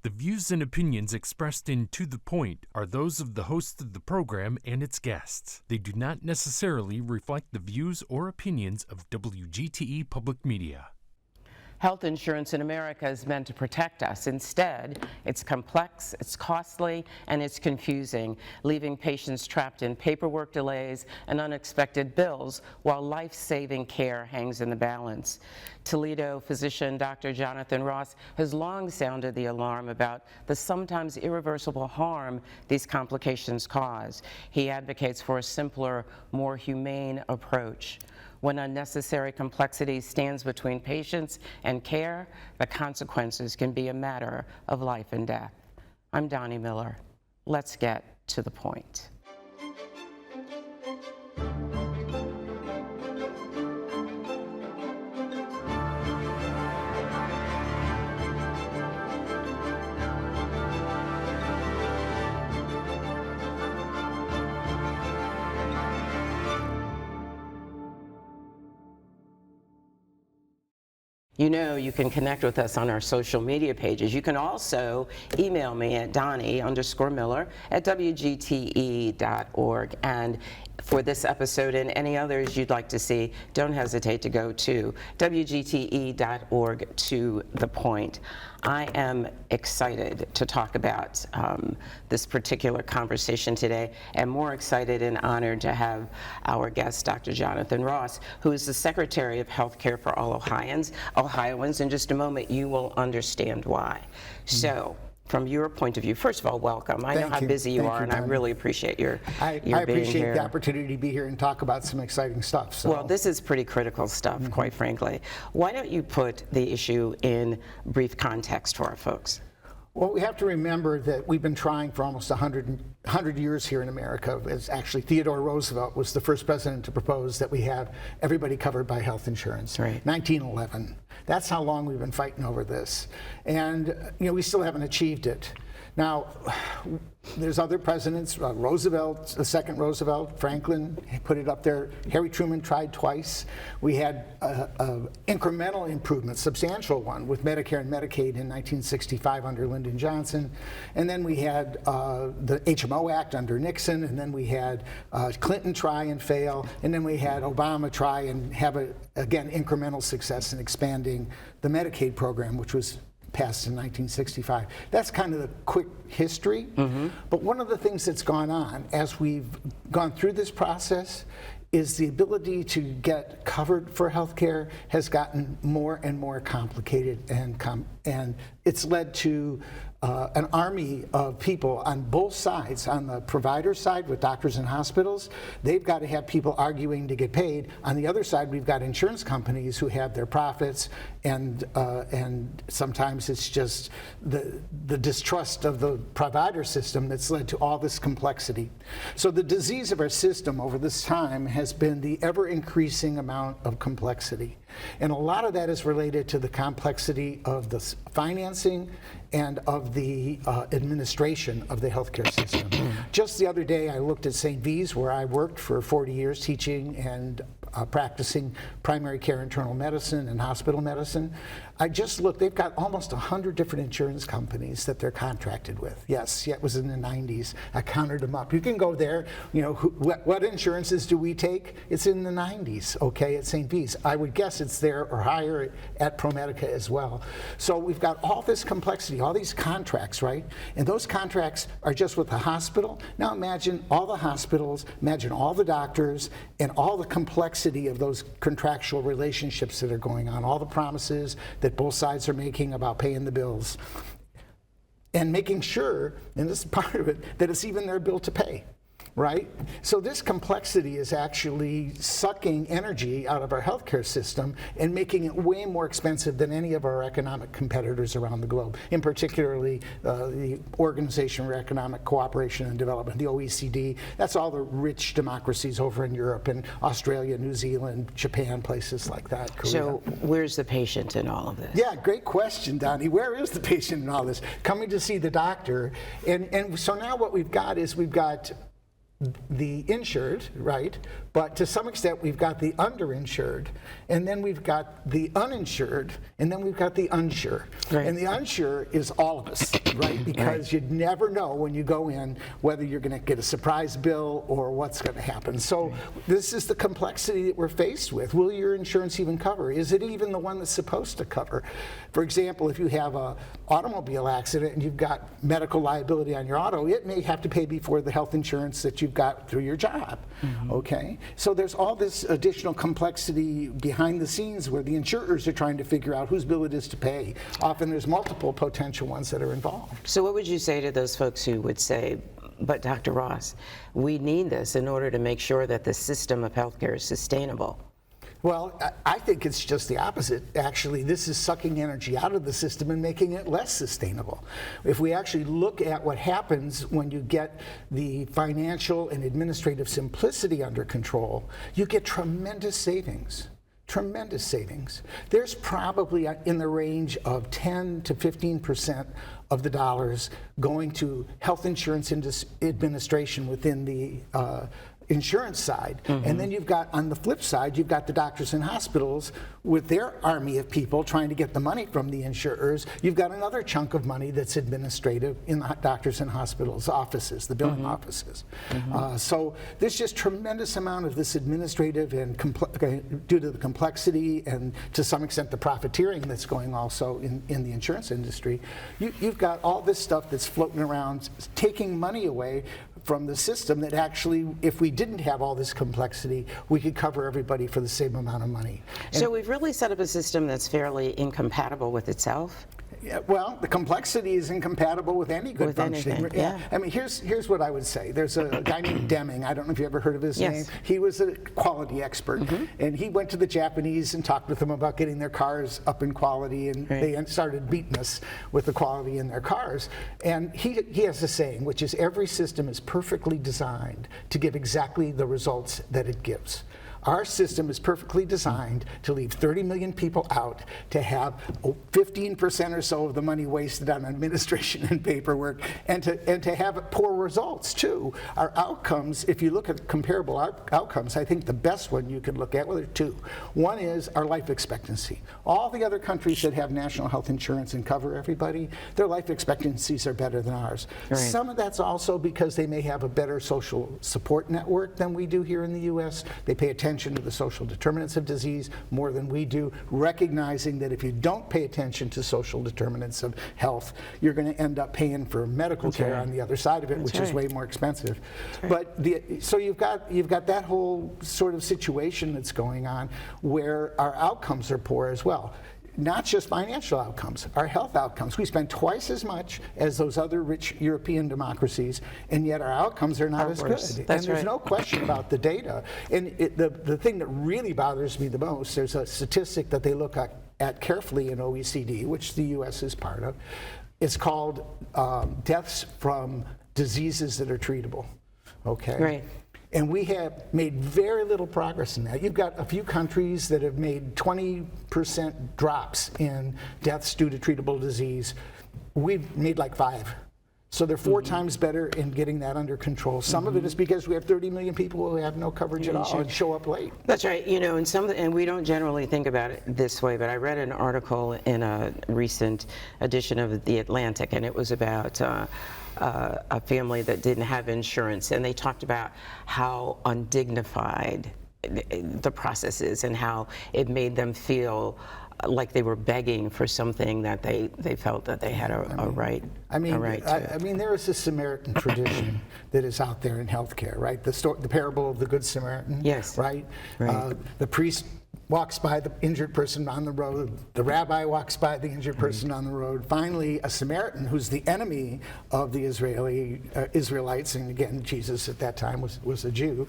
The views and opinions expressed in To the Point are those of the host of the program and its guests. They do not necessarily reflect the views or opinions of WGTE Public Media. Health insurance in America is meant to protect us. Instead, it's complex, it's costly, and it's confusing, leaving patients trapped in paperwork delays and unexpected bills while life-saving care hangs in the balance. Toledo Physician Dr. Jonathan Ross has long sounded the alarm about the sometimes irreversible harm these complications cause. He advocates for a simpler, more humane approach. When unnecessary complexity stands between patients and care, the consequences can be a matter of life and death. I'm Doni Miller. Let's get to the point. You know, you can connect with us on our social media pages. You can also email me at Doni_Miller@WGTE.org. And for this episode and any others you'd like to see, don't hesitate to go to WGTE.org to the point. I am excited to talk about this particular conversation today, and more excited and honored to have our guest, Dr. Jonathan Ross, who is the Secretary of Healthcare for all Ohioans. In just a moment, you will understand why. So, from your point of view, first of all, welcome. I know how busy you are, and I really appreciate your I being appreciate here. the opportunity to be here and talk about some exciting stuff. So. Well, this is pretty critical stuff, quite frankly. Why don't you put the issue in brief context for our folks? Well, we have to remember that we've been trying for almost 100 years here in America. It's actually Theodore Roosevelt was the first president to propose that we have everybody covered by health insurance. Right. 1911. That's how long we've been fighting over this. And, you know, we still haven't achieved it. Now, there's other presidents, Roosevelt, the second Roosevelt, Franklin put it up there. Harry Truman tried twice. We had an incremental improvement, substantial one, with Medicare and Medicaid in 1965 under Lyndon Johnson. And then we had the HMO Act under Nixon, and then we had Clinton try and fail, and then we had Obama try and have, again, incremental success in expanding the Medicaid program, which was passed in 1965. That's kind of the quick history. But one of the things that's gone on as we've gone through this process is the ability to get covered for healthcare has gotten more and more complicated, and it's led to an army of people on both sides. On the provider side with doctors and hospitals, they've got to have people arguing to get paid. On the other side, we've got insurance companies who have their profits, and sometimes it's just the distrust of the provider system that's led to all this complexity. So the disease of our system over this time has been the ever-increasing amount of complexity. And a lot of that is related to the complexity of the financing and of the administration of the healthcare system. Just the other day, I looked at St. V's, where I worked for 40 years teaching and practicing primary care internal medicine and hospital medicine. I just looked, they've got almost 100 different insurance companies that they're contracted with. Yes, yeah, it was in the 90s. I counted them up. You can go there, you know, what insurances do we take? It's in the 90s, okay, at St. V's. I would guess it's there or higher at ProMedica as well. So we've got all this complexity, all these contracts, right? And those contracts are just with the hospital. Now imagine all the hospitals, imagine all the doctors, and all the complexity of those contractual relationships that are going on, all the promises that both sides are making about paying the bills, and making sure, and this is part of it, that it's even their bill to pay. Right? So this complexity is actually sucking energy out of our healthcare system and making it way more expensive than any of our economic competitors around the globe, in particularly the Organization for Economic Cooperation and Development, the OECD. That's all the rich democracies over in Europe and Australia, New Zealand, Japan, places like that, Korea. So where's the patient in all of this? Yeah, great question, Doni. Where is the patient in all this? Coming to see the doctor. And so now what we've got is we've got the insured, right, But to some extent, we've got the underinsured, and then we've got the uninsured, and then we've got the unsure. Right. And the unsure is all of us, right? Because you'd never know when you go in whether you're going to get a surprise bill or what's going to happen. So this is the complexity that we're faced with. Will your insurance even cover? Is it even the one that's supposed to cover? For example, if you have an automobile accident and you've got medical liability on your auto, it may have to pay before the health insurance that you've got through your job, okay? So there's all this additional complexity behind the scenes where the insurers are trying to figure out whose bill it is to pay. Often there's multiple potential ones that are involved. So what would you say to those folks who would say, but Dr. Ross, we need this in order to make sure that the system of healthcare is sustainable? Well, I think it's just the opposite. Actually, this is sucking energy out of the system and making it less sustainable. If we actually look at what happens when you get the financial and administrative simplicity under control, you get tremendous savings. Tremendous savings. There's probably in the range of 10 to 15% of the dollars going to health insurance administration within the insurance side. And then you've got, on the flip side, you've got the doctors and hospitals with their army of people trying to get the money from the insurers. You've got another chunk of money that's administrative in the doctors and hospitals offices, the billing offices. So there's just tremendous amount of this administrative and due to the complexity and to some extent the profiteering that's going also in the insurance industry. You've got all this stuff that's floating around taking money away from the system that actually, if we didn't have all this complexity, we could cover everybody for the same amount of money. So we've really set up a system that's fairly incompatible with itself? Yeah, well, the complexity is incompatible with any good functioning. Anything, yeah. I mean, here's what I would say. There's a guy named Deming. I don't know if you ever heard of his name. He was a quality expert, and he went to the Japanese and talked with them about getting their cars up in quality, and they started beating us with the quality in their cars. And he has a saying, which is every system is perfectly designed to give exactly the results that it gives. Our system is perfectly designed to leave 30 million people out, to have 15% or so of the money wasted on administration and paperwork, and to have poor results too. Our outcomes, if you look at comparable outcomes, I think the best one you could look at, well, there are two. One is our life expectancy. All the other countries that have national health insurance and cover everybody, their life expectancies are better than ours. Some of that's also because they may have a better social support network than we do here in the U.S. They pay attention to the social determinants of disease more than we do, recognizing that if you don't pay attention to social determinants of health, you're going to end up paying for medical care on the other side of it, which is way more expensive. But so you've got that whole sort of situation that's going on where our outcomes are poor as well. Not just financial outcomes, our health outcomes. We spend twice as much as those other rich European democracies, and yet our outcomes are not as good. And there's no question about the data. And the thing that really bothers me the most, there's a statistic that they look at carefully in OECD, which the US is part of. It's called deaths from diseases that are treatable, okay? Right. And we have made very little progress in that. You've got a few countries that have made 20% drops in deaths due to treatable disease. We've made like 5. So they're 4 times better in getting that under control. Some of it is because we have 30 million people who have no coverage at all and show up late. That's right. You know, and we don't generally think about it this way, but I read an article in a recent edition of The Atlantic, and it was about a family that didn't have insurance, and they talked about how undignified the process is and how it made them feel like they were begging for something that they felt that they had a right to. I mean, there is a Samaritan tradition that is out there in healthcare, right? The parable of the Good Samaritan, right? The priest walks by the injured person on the road. The rabbi walks by the injured person on the road. Finally, a Samaritan, who's the enemy of the Israelites, and again, Jesus at that time was a Jew,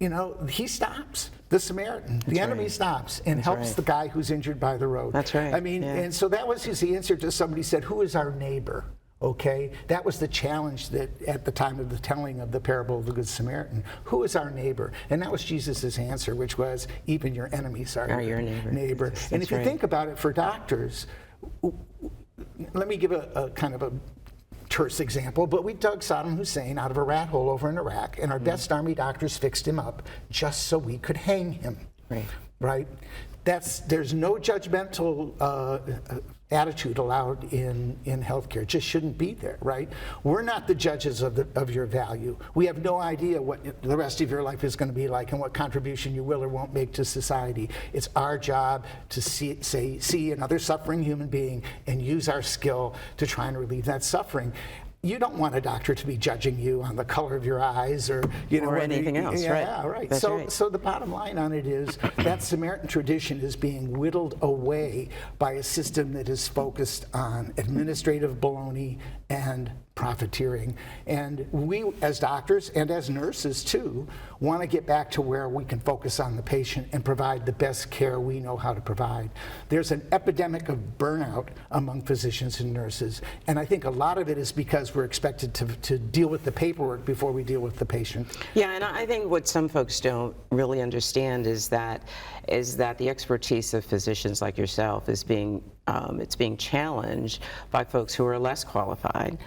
you know, he stops. The Samaritan, the enemy stops and helps the guy who's injured by the road. That's right. I mean, and so that was his answer to somebody said, who is our neighbor? Okay, that was the challenge that at the time of the telling of the parable of the Good Samaritan. Who is our neighbor? And that was Jesus' answer, which was, even your enemies are your neighbor. And if you think about it, for doctors, let me give a kind of a terse example, but we dug Saddam Hussein out of a rat hole over in Iraq, and our best army doctors fixed him up just so we could hang him. Right? There's no judgmental attitude allowed in healthcare. It just shouldn't be there, right? We're not the judges of your value. We have no idea what the rest of your life is going to be like and what contribution you will or won't make to society. It's our job to see another suffering human being and use our skill to try and relieve that suffering. You don't want a doctor to be judging you on the color of your eyes or or anything else, yeah, right. That's right. So the bottom line on it is that Samaritan tradition is being whittled away by a system that is focused on administrative baloney and profiteering. And we, as doctors and as nurses too, want to get back to where we can focus on the patient and provide the best care we know how to provide. There's an epidemic of burnout among physicians and nurses, and I think a lot of it is because we're expected to deal with the paperwork before we deal with the patient. Yeah, and I think what some folks don't really understand is that the expertise of physicians like yourself is being challenged by folks who are less qualified.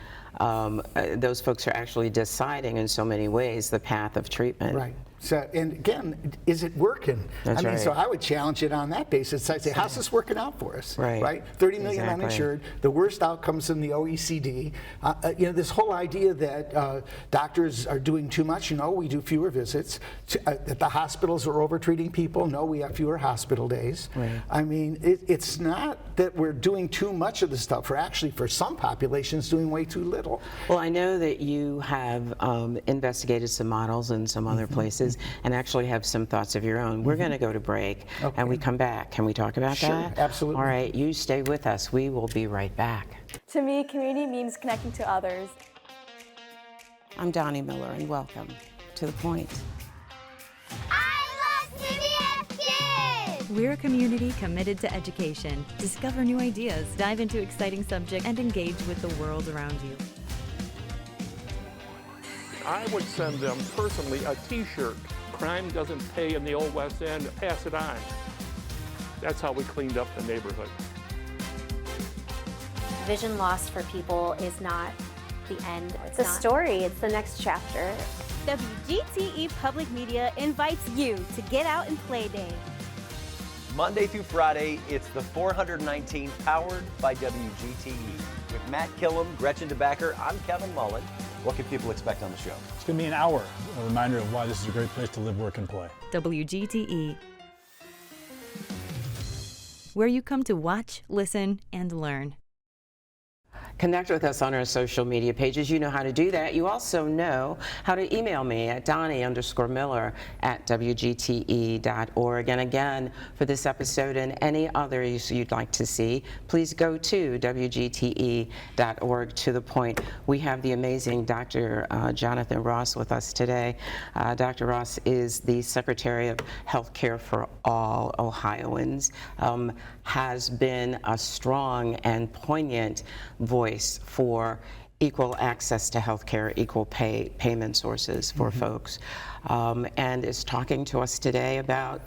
Those folks are actually deciding in so many ways the path of treatment. Right. So, and again, is it working? That's right. So I would challenge it on that basis. I'd say, how's this working out for us? Right. 30 million uninsured, the worst outcomes in the OECD. This whole idea that doctors are doing too much. No, we do fewer visits. That the hospitals are over-treating people. No, we have fewer hospital days. Right. I mean, it's not that we're doing too much of the stuff. We're actually, for some populations, doing way too little. Well, I know that you have investigated some models in some other places and actually have some thoughts of your own. We're going to go to break, and we come back. Can we talk about that? Sure, absolutely. All right, you stay with us. We will be right back. To me, community means connecting to others. I'm Doni Miller, and welcome to The Point. I love CBS Kids! We're a community committed to education. Discover new ideas, dive into exciting subjects, and engage with the world around you. I would send them personally a t-shirt. Crime doesn't pay in the old West End, pass it on. That's how we cleaned up the neighborhood. Vision loss for people is not the end. It's a story, it's the next chapter. WGTE Public Media invites you to Get Out and Play Day. Monday through Friday, it's the 419 powered by WGTE. With Matt Killam, Gretchen DeBacker, I'm Kevin Mullen. What can people expect on the show? It's going to be an hour, a reminder of why this is a great place to live, work, and play. WGTE, where you come to watch, listen, and learn. Connect with us on our social media pages. You know how to do that. You also know how to email me at Doni_Miller@WGTE.org. And again, for this episode and any others you'd like to see, please go to WGTE.org. To the point, we have the amazing Dr. Jonathan Ross with us today. Dr. Ross is the Secretary of Healthcare for all Ohioans, has been a strong and poignant voice for equal access to health care, equal payment sources for folks, and is talking to us today about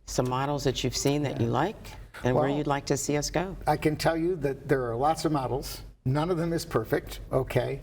some models that you've seen that you like and where you'd like to see us go. I can tell you that there are lots of models. None of them is perfect, okay?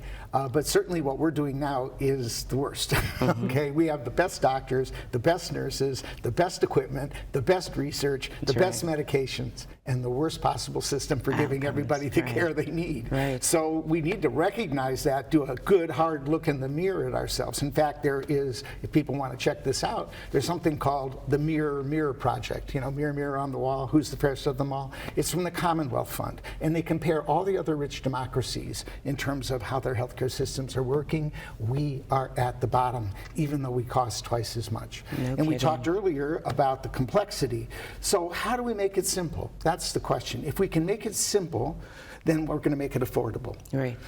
But certainly what we're doing now is the worst, okay? We have the best doctors, the best nurses, the best equipment, the best research, the best medications, and the worst possible system for giving everybody the care they need. So we need to recognize that, do a good hard look in the mirror at ourselves. In fact, there is, if people want to check this out, there's something called the Mirror Mirror Project. You know, mirror, mirror on the wall, who's the fairest of them all? It's from the Commonwealth Fund, and they compare all the other rich democracies in terms of how their healthcare systems are working. We are at the bottom, even though we cost twice as much. And we talked earlier about the complexity. So how do we make it simple? That's the question. If we can make it simple, then we're going to make it affordable.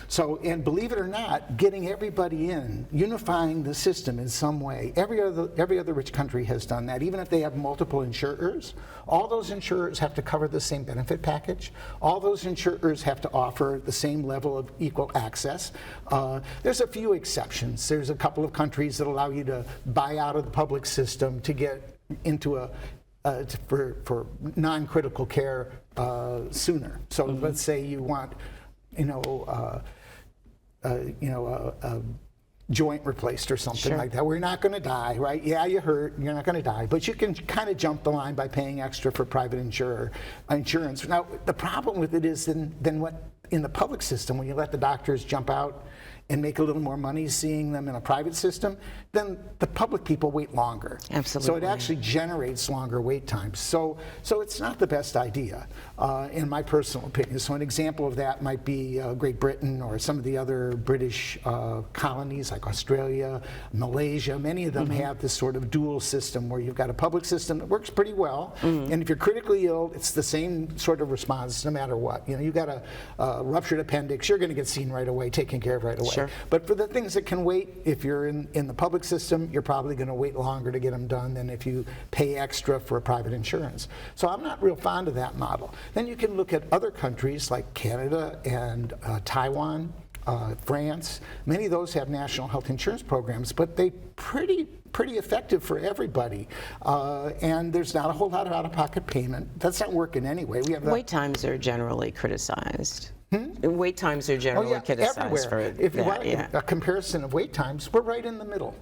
So, and believe it or not, getting everybody in, unifying the system in some way. Every other rich country has done that. Even if they have multiple insurers, all those insurers have to cover the same benefit package. All those insurers have to offer the same level of equal access. There's a few exceptions. There's a couple of countries that allow you to buy out of the public system to get into for non-critical care sooner. So let's say you want, a joint replaced or something like that. We're not going to die, right? Yeah, you hurt, you're not going to die, but you can kind of jump the line by paying extra for private insurance. Now, the problem with it is then what in the public system, when you let the doctors jump out and make a little more money seeing them in a private system, then the public people wait longer. Absolutely. So it actually generates longer wait times. So it's not the best idea, in my personal opinion. So an example of that might be Great Britain or some of the other British colonies like Australia, Malaysia. Many of them have this sort of dual system where you've got a public system that works pretty well, and if you're critically ill, it's the same sort of response no matter what. You've got a ruptured appendix, you're going to get seen right away, taken care of right away. Sure. But for the things that can wait, if you're in the public system, you're probably going to wait longer to get them done than if you pay extra for a private insurance. So I'm not real fond of that model. Then you can look at other countries like Canada and Taiwan, France. Many of those have national health insurance programs, but they pretty effective for everybody. And there's not a whole lot of out-of-pocket payment. That's not working anyway. We have wait times are generally criticized. Wait times are generally criticized everywhere. for if you want a comparison of wait times, we're right in the middle.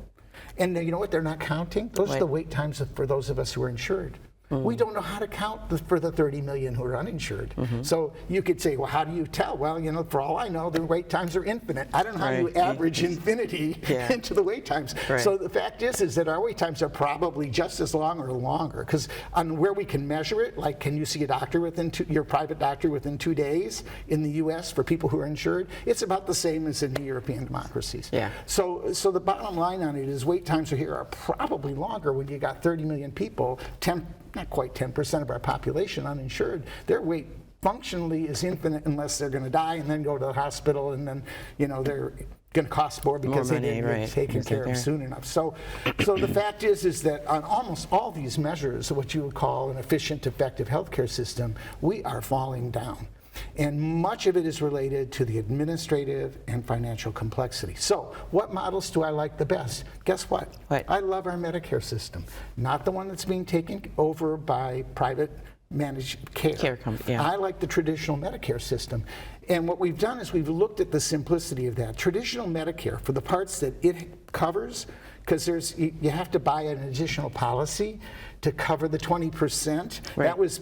And you know what they're not counting? Those are the wait times for those of us who are insured. We don't know how to count for the 30 million who are uninsured. So you could say, well, how do you tell? Well, for all I know, the wait times are infinite. I don't know how you average infinity into the wait times. So the fact is that our wait times are probably just as long or longer, because on where we can measure it, like can you see a doctor your private doctor within 2 days in the US for people who are insured, it's about the same as in the European democracies. So the bottom line on it is wait times here are probably longer when you got 30 million people, not quite 10% of our population uninsured. Their wait functionally is infinite unless they're going to die and then go to the hospital, and then they're going to cost more because they didn't get taken care of soon enough. So the fact is that on almost all these measures of what you would call an efficient, effective healthcare system, we are falling down. And much of it is related to the administrative and financial complexity. So what models do I like the best? Guess what? I love our Medicare system, not the one that's being taken over by private managed care. I like the traditional Medicare system. And what we've done is we've looked at the simplicity of that. Traditional Medicare, for the parts that it covers, because you have to buy an additional policy to cover the 20%. That was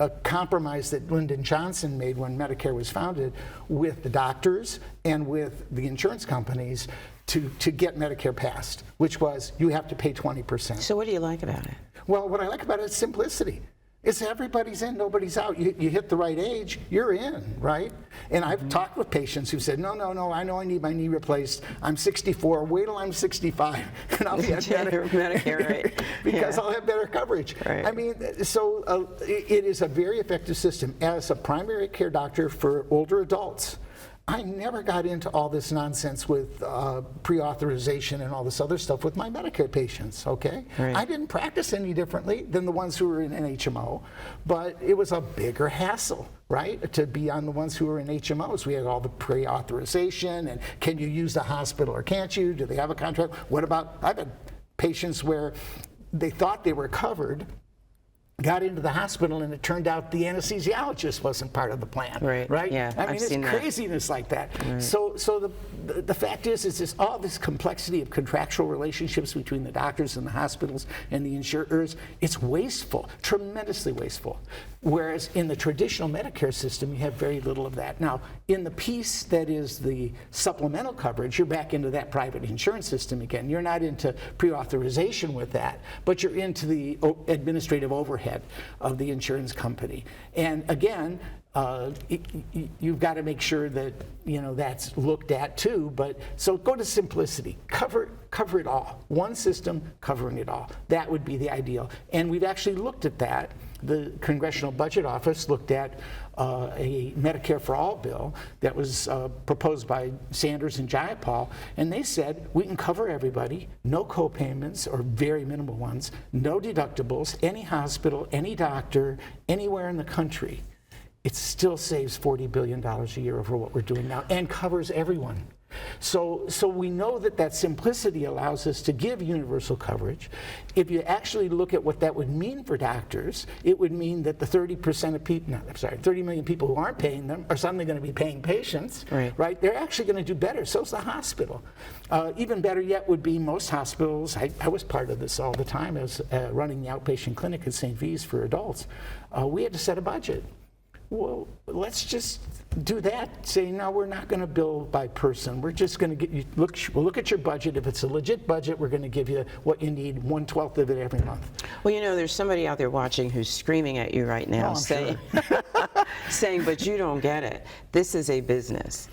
a compromise that Lyndon Johnson made when Medicare was founded with the doctors and with the insurance companies to get Medicare passed, which was you have to pay 20%. So what do you like about it? Well, what I like about it is simplicity. It's everybody's in, nobody's out. You hit the right age, you're in, right? And I've talked with patients who said, no, I know I need my knee replaced. I'm 64, wait till I'm 65, and I'll be at Medicare, because I'll have better coverage. I mean, so it is a very effective system. As a primary care doctor for older adults, I never got into all this nonsense with pre-authorization and all this other stuff with my Medicare patients, okay? I didn't practice any differently than the ones who were in an HMO, but it was a bigger hassle, right, to be on the ones who were in HMOs. We had all the pre-authorization, and can you use the hospital or can't you? Do they have a contract? What about, I've had patients where they thought they were covered, got into the hospital, and it turned out the anesthesiologist wasn't part of the plan. Right? Yeah, I mean, it's craziness like that. So the fact is this all this complexity of contractual relationships between the doctors and the hospitals and the insurers, it's wasteful, tremendously wasteful. Whereas in the traditional Medicare system, you have very little of that. Now, in the piece that is the supplemental coverage, you're back into that private insurance system again. You're not into pre-authorization with that, but you're into the administrative overhead of the insurance company. And again, you've got to make sure that that's looked at too. But so go to simplicity. Cover it all. One system covering it all. That would be the ideal. And we've actually looked at that. The Congressional Budget Office looked at a Medicare for All bill that was proposed by Sanders and Jayapal, and they said we can cover everybody, no co-payments or very minimal ones, no deductibles, any hospital, any doctor, anywhere in the country. It still saves $40 billion a year over what we're doing now and covers everyone. So we know that simplicity allows us to give universal coverage. If you actually look at what that would mean for doctors, it would mean that the 30% of people, 30 million people who aren't paying them are suddenly going to be paying patients, right? They're actually going to do better. So's the hospital. Even better yet would be most hospitals. I was part of this all the time as running the outpatient clinic at St. V's for adults. We had to set a budget. Well, let's just do that. Say, no, we're not going to bill by person. We're just going to get you, we'll look at your budget. If it's a legit budget, we're going to give you what you need, 1/12 of it every month. Well, you know, there's somebody out there watching who's screaming at you right now, saying, but you don't get it. This is a business.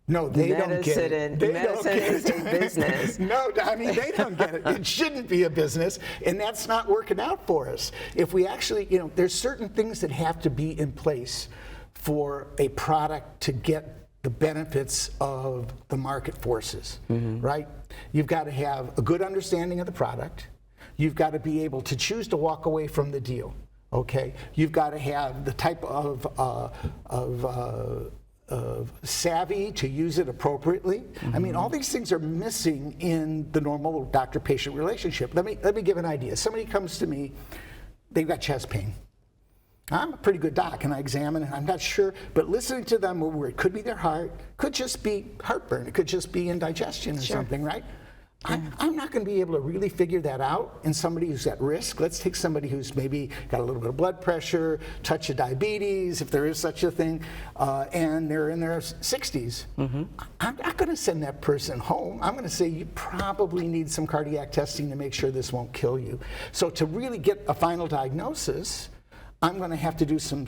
No, they don't get it. Medicine is a business. No, I mean, they don't get it. It shouldn't be a business, and that's not working out for us. If we actually, you know, there's certain things that have to be in place for a product to get the benefits of the market forces, right? You've got to have a good understanding of the product. You've got to be able to choose to walk away from the deal, okay? You've got to have the type of savvy to use it appropriately. I mean, all these things are missing in the normal doctor-patient relationship. Let me give an idea. Somebody comes to me, they've got chest pain. I'm a pretty good doc, and I examine it. I'm not sure, but listening to them, where it could be their heart, could just be heartburn, it could just be indigestion or something, right? I'm not going to be able to really figure that out in somebody who's at risk. Let's take somebody who's maybe got a little bit of blood pressure, touch of diabetes, if there is such a thing, and they're in their 60s. I'm not going to send that person home. I'm going to say you probably need some cardiac testing to make sure this won't kill you. So to really get a final diagnosis, I'm going to have to do some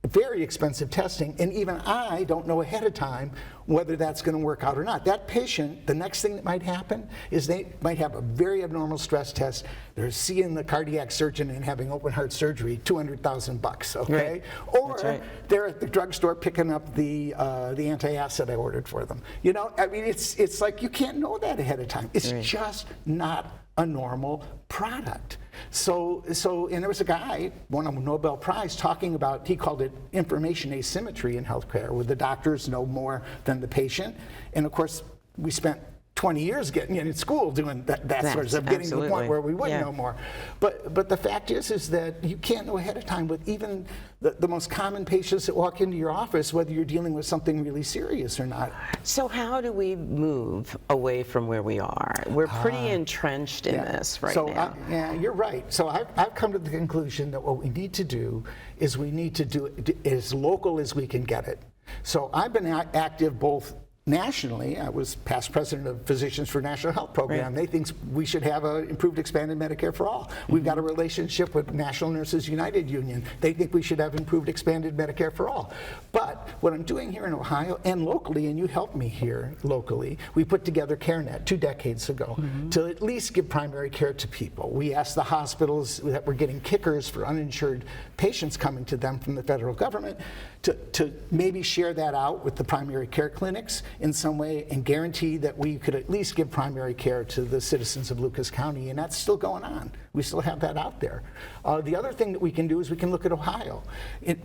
very expensive testing, and even I don't know ahead of time whether that's going to work out or not. That patient, the next thing that might happen is they might have a very abnormal stress test. They're seeing the cardiac surgeon and having open heart surgery, $200,000, okay? Or they're at the drugstore picking up the antacid I ordered for them. You know, I mean, it's like you can't know that ahead of time. It's just not a normal product. So, and there was a guy, won a Nobel Prize, talking about, he called it information asymmetry in healthcare, where the doctors know more than the patient. And of course, we spent 20 years getting in school doing that sort of stuff, getting to the point where we wouldn't know more. But the fact is that you can't know ahead of time with even the most common patients that walk into your office whether you're dealing with something really serious or not. So how do we move away from where we are? We're pretty entrenched in this right now. Yeah, you're right. So I've come to the conclusion that what we need to do is we need to do it as local as we can get it. So I've been active both nationally. I was past president of Physicians for National Health Program. They think we should have an improved expanded Medicare for all. We've got a relationship with National Nurses United Union. They think we should have improved expanded Medicare for all. But what I'm doing here in Ohio and locally, and you helped me here locally, we put together CareNet 2 decades ago to at least give primary care to people. We asked the hospitals that were getting kickers for uninsured patients coming to them from the federal government to maybe share that out with the primary care clinics in some way and guarantee that we could at least give primary care to the citizens of Lucas County, and that's still going on. We still have that out there. The other thing that we can do is we can look at Ohio,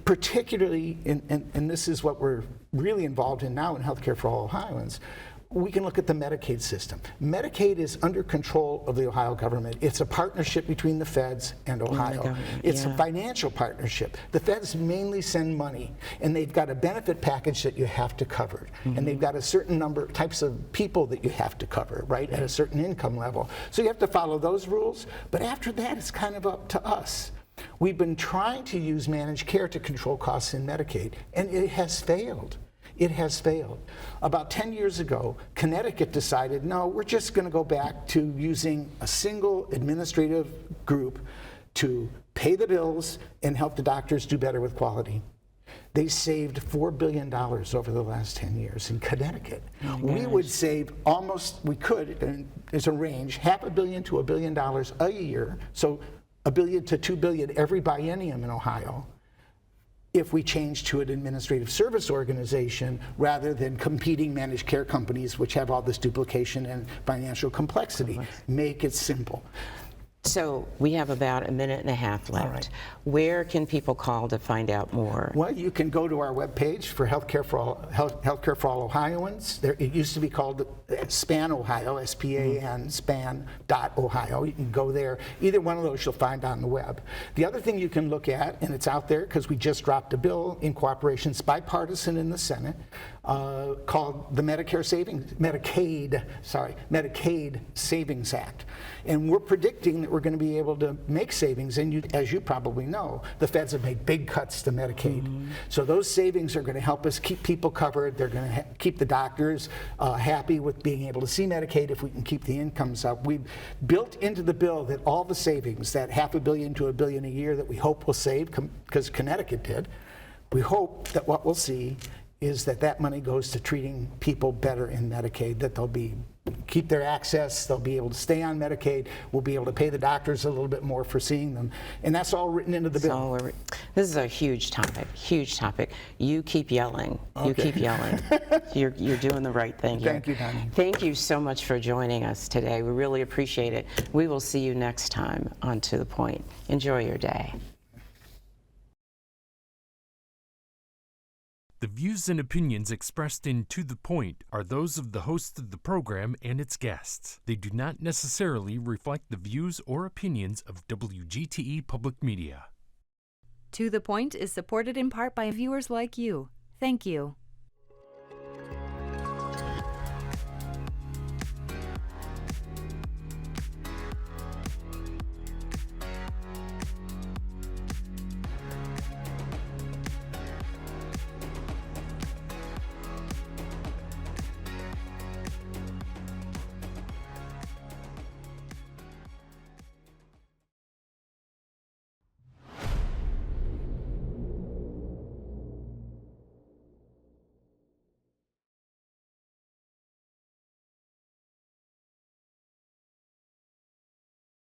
particularly, and this is what we're really involved in now in Healthcare for All Ohioans. We can look at the Medicaid system. Medicaid is under control of the Ohio government. It's a partnership between the feds and Ohio. It's a financial partnership. The feds mainly send money, and they've got a benefit package that you have to cover. And they've got a certain number types of people that you have to cover, right, at a certain income level. So you have to follow those rules. But after that, it's kind of up to us. We've been trying to use managed care to control costs in Medicaid, and it has failed. It has failed. About 10 years ago, Connecticut decided, no, we're just going to go back to using a single administrative group to pay the bills and help the doctors do better with quality. They saved $4 billion over the last 10 years in Connecticut. We would save almost, we could, and there's a range, $500 million to $1 billion a year, so $1 billion to $2 billion every biennium in Ohio, if we change to an administrative service organization rather than competing managed care companies which have all this duplication and financial complexity. Make it simple. So we have about a minute and a half left. right. Where can people call to find out more? Well, you can go to our webpage for Healthcare for All Ohioans. It used to be called SPAN Ohio, S-P-A-N, span.ohio. You can go there. Either one of those you'll find on the web. The other thing you can look at, and it's out there because we just dropped a bill in cooperation, it's bipartisan in the Senate, called the Medicaid Savings Act. And we're predicting that we're going to be able to make savings. And as you probably know, the feds have made big cuts to Medicaid. So those savings are going to help us keep people covered. They're going to keep the doctors happy with being able to see Medicaid if we can keep the incomes up. We've built into the bill that all the savings, that $500 million to $1 billion a year that we hope will save, because Connecticut did, we hope that what we'll see is that money goes to treating people better in Medicaid, that they'll keep their access, they'll be able to stay on Medicaid, we'll be able to pay the doctors a little bit more for seeing them. And that's all written into the bill. This is a huge topic, huge topic. You keep yelling. Okay. You keep yelling. You're doing the right thing here. Thank you, Doni. Thank you so much for joining us today. We really appreciate it. We will see you next time on To The Point. Enjoy your day. The views and opinions expressed in To The Point are those of the host of the program and its guests. They do not necessarily reflect the views or opinions of WGTE Public Media. To The Point is supported in part by viewers like you. Thank you.